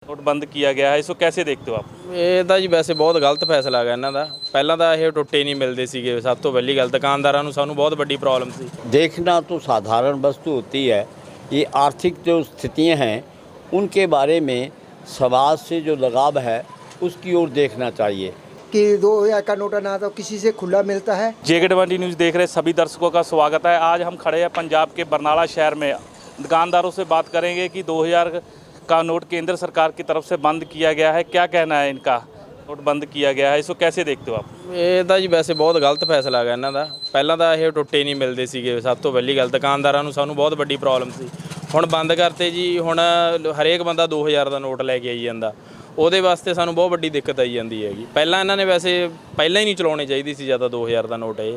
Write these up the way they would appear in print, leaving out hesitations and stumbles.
Note बंद किया गया है, इसको कैसे देखते हो आप? ਇਹ ਤਾਂ ਜੀ ਵੈਸੇ ਬਹੁਤ ਗਲਤ ਫੈਸਲਾ ਹੈਗਾ ਇਹਨਾਂ ਦਾ। ਪਹਿਲਾਂ ਤਾਂ ਇਹ ਟੁੱਟੇ ਨਹੀਂ ਮਿਲਦੇ ਸੀਗੇ। ਸਭ ਤੋਂ ਪਹਿਲੀ ਗੱਲ ਦੁਕਾਨਦਾਰਾਂ ਨੂੰ ਸਾਨੂੰ ਬਹੁਤ ਵੱਡੀ ਪ੍ਰੋਬਲਮ ਸੀ। देखना तो साधारण वस्तु होती है। ये आर्थिक जो स्थितियां हैं उनके बारे में समाज से जो लगाव है उसकी ओर देखना चाहिए कि 2000 का नोट ना तो किसी से खुला मिलता है। JK20 न्यूज़ देख रहे सभी दर्शकों का स्वागत है। आज हम खड़े हैं पंजाब के बरनाला शहर में। दुकानदारों से बात करेंगे कि 2000 का नोट केंद्र सरकार की तरफ से बंद किया गया है, क्या कहना है इनका? नोट बंद किया गया है, इसको कैसे देखते हो आप? ਇਹ ਤਾਂ ਜੀ ਵੈਸੇ ਬਹੁਤ ਗਲਤ ਫੈਸਲਾ ਹੈਗਾ ਇਹਨਾਂ ਦਾ। ਪਹਿਲਾਂ ਤਾਂ ਇਹ ਟੁੱਟੇ ਨਹੀਂ ਮਿਲਦੇ ਸੀਗੇ। ਸਭ ਤੋਂ ਪਹਿਲੀ ਗੱਲ ਦੁਕਾਨਦਾਰਾਂ ਨੂੰ ਸਾਨੂੰ ਬਹੁਤ ਵੱਡੀ ਪ੍ਰੋਬਲਮ ਸੀ। ਹੁਣ ਬੰਦ ਕਰਤੇ ਜੀ। ਹੁਣ ਹਰੇਕ ਬੰਦਾ 2000 ਦਾ ਨੋਟ ਲੈ ਕੇ ਆਈ ਜਾਂਦਾ। ਉਹਦੇ ਵਾਸਤੇ ਸਾਨੂੰ ਬਹੁਤ ਵੱਡੀ ਦਿੱਕਤ ਆਈ ਜਾਂਦੀ ਹੈਗੀ। ਪਹਿਲਾਂ ਇਹਨਾਂ ਨੇ ਵੈਸੇ ਪਹਿਲਾਂ ਹੀ ਨਹੀਂ ਚਲਾਉਣੇ ਚਾਹੀਦੀ ਸੀ ਜ਼ਿਆਦਾ 2000 ਦਾ ਨੋਟ ਇਹ।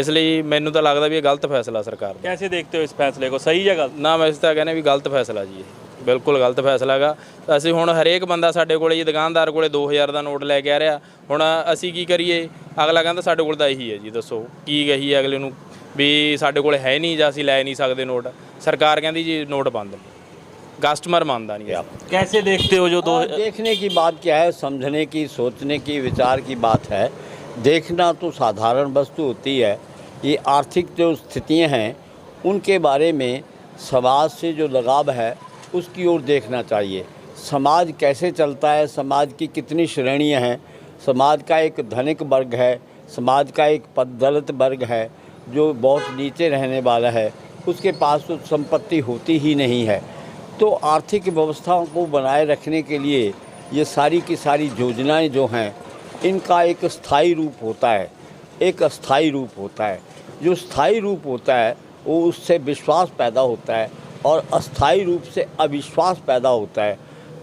ਇਸ ਲਈ ਮੈਨੂੰ ਤਾਂ ਲੱਗਦਾ ਵੀ ਇਹ ਗਲਤ ਫੈਸਲਾ ਸਰਕਾਰ ਦਾ। कैसे देखते हो इस फैसले को, सही है गलत? ਨਾ ਵੈਸੇ ਤਾਂ ਕਹਿੰਦੇ ਵੀ ਗਲਤ ਫੈਸਲਾ ਜੀ ਇਹ ਬਿਲਕੁਲ ਗਲਤ ਫੈਸਲਾ ਹੈਗਾ। ਅਸੀਂ ਹੁਣ ਹਰੇਕ ਬੰਦਾ ਸਾਡੇ ਕੋਲੇ ਜੀ ਦੁਕਾਨਦਾਰ ਕੋਲੇ 2000 ਦਾ ਨੋਟ ਲੈ ਕੇ ਆ ਰਿਹਾ। ਹੁਣ ਅਸੀਂ ਕੀ ਕਰੀਏ? ਅਗਲਾ ਕਹਿੰਦਾ ਸਾਡੇ ਕੋਲ ਤਾਂ ਇਹੀ ਹੈ ਜੀ, ਦੱਸੋ ਕੀ ਕਹੀਏ ਅਗਲੇ ਨੂੰ ਵੀ ਸਾਡੇ ਕੋਲ ਹੈ ਨਹੀਂ ਜਾਂ ਅਸੀਂ ਲੈ ਨਹੀਂ ਸਕਦੇ ਨੋਟ। ਸਰਕਾਰ ਕਹਿੰਦੀ ਜੀ ਨੋਟ ਬੰਦ, कस्टमर मानता नहीं आप। कैसे देखते हो जो दो देखने की बात क्या है, समझने की, सोचने की, विचार की बात है। देखना तो साधारण वस्तु होती है। ये आर्थिक जो स्थितियां हैं उनके बारे में समाज से जो लगाव है उसकी ओर देखना चाहिए। समाज कैसे चलता है, समाज की कितनी श्रेणियां हैं। समाज का एक धनिक वर्ग है, समाज का एक दलित वर्ग है जो बहुत नीचे रहने वाला है, उसके पास तो संपत्ति होती ही नहीं है। तो आर्थिक व्यवस्थाओं को बनाए रखने के लिए ये सारी की सारी योजनाएं जो हैं इनका एक स्थायी रूप होता है, एक अस्थायी रूप होता है। जो स्थायी रूप होता है वो उससे विश्वास पैदा होता है और अस्थायी रूप से अविश्वास पैदा होता है।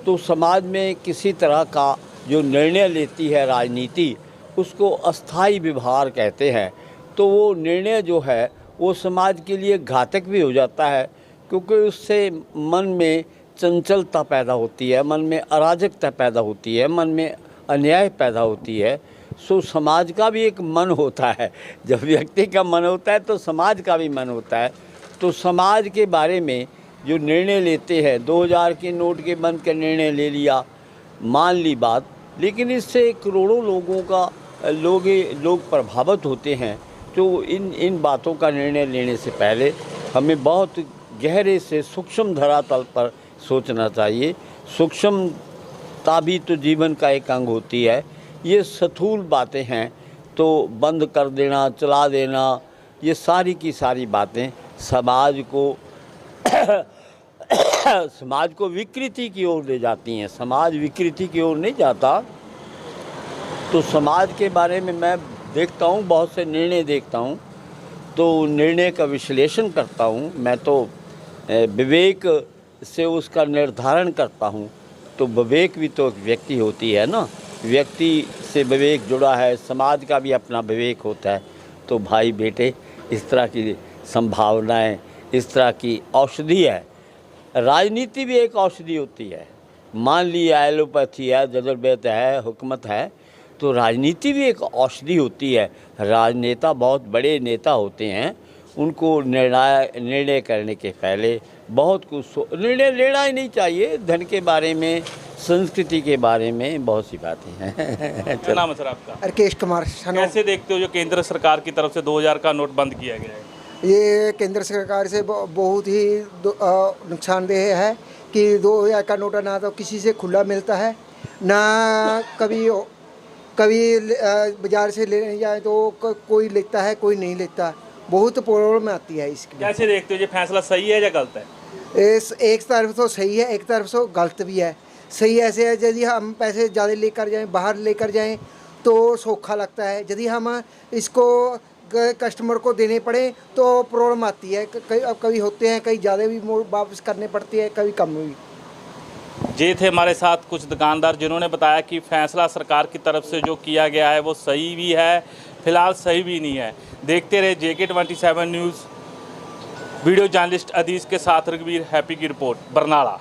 तो समाज में किसी तरह का जो निर्णय लेती है राजनीति उसको अस्थायी व्यवहार कहते हैं। तो वो निर्णय जो है वो समाज के लिए घातक भी हो जाता है, क्योंकि उससे मन में चंचलता पैदा होती है, मन में अराजकता पैदा होती है, मन में अन्याय पैदा होती है। सो समाज का भी एक मन होता है। जब व्यक्ति का मन होता है तो समाज का भी मन होता है। तो समाज के बारे में जो निर्णय लेते हैं, 2000 के नोट के बंद का निर्णय ले लिया, मान ली बात, लेकिन इससे करोड़ों लोगों का लोग प्रभावित होते हैं। तो इन बातों का निर्णय लेने से पहले हमें बहुत गहरे से सूक्ष्म धरातल पर सोचना चाहिए। सूक्ष्मता भी तो जीवन का एक अंग होती है। ये स्थूल बातें हैं तो बंद कर देना, चला देना, ये सारी की सारी बातें समाज को विकृति की ओर ले जाती हैं। समाज विकृति की ओर नहीं जाता। तो समाज के बारे में मैं देखता हूँ, बहुत से निर्णय देखता हूँ, तो निर्णय का विश्लेषण करता हूँ। मैं तो विवेक से उसका निर्धारण करता हूँ। तो विवेक भी तो एक व्यक्ति होती है ना, व्यक्ति से विवेक जुड़ा है, समाज का भी अपना विवेक होता है। तो भाई बेटे, इस तरह की संभावनाएं, इस तरह की औषधि है। राजनीति भी एक औषधि होती है। मान लिया एलोपैथी है, जजुर्वेद है, हुकूमत है, तो राजनीति भी एक औषधि होती है। राजनेता बहुत बड़े नेता होते हैं, उनको निर्णय करने के पहले बहुत कुछ निर्णय लेना ही नहीं चाहिए। धन के बारे में, संस्कृति के बारे में बहुत सी बातें हैं। क्या नाम है सर आपका? राकेश कुमार। कैसे देखते हो जो केंद्र सरकार की तरफ से 2000 का नोट बंद किया गया है? ये केंद्र सरकार से बहुत ही नुकसानदेह है कि 2000 का नोट ना तो किसी से खुला मिलता है, ना कभी बाज़ार से लेने जाए तो कोई लेता है, कोई नहीं लेता। बहुत प्रॉब्लम आती है इसकी। कैसे देखते हो ये फैसला सही है या गलत है? एक तरफ तो सही है, एक तरफ से गलत भी है। सही ऐसे है, यदि हम पैसे ज़्यादा लेकर जाएं, बाहर लेकर जाएं तो सौखा लगता है। यदि हम इसको कस्टमर को देने पड़े तो प्रॉब्लम आती है। कभी होते हैं, कहीं ज़्यादा भी वापस करने पड़ती है, कभी कम भी। ये थे हमारे साथ कुछ दुकानदार जिन्होंने बताया कि फैसला सरकार की तरफ से जो किया गया है वो सही भी है, फिलहाल सही भी नहीं है। देखते रहे JK27 न्यूज़। वीडियो जर्नलिस्ट अदीस के साथ रघुवीर हैप्पी की रिपोर्ट, बरनाला।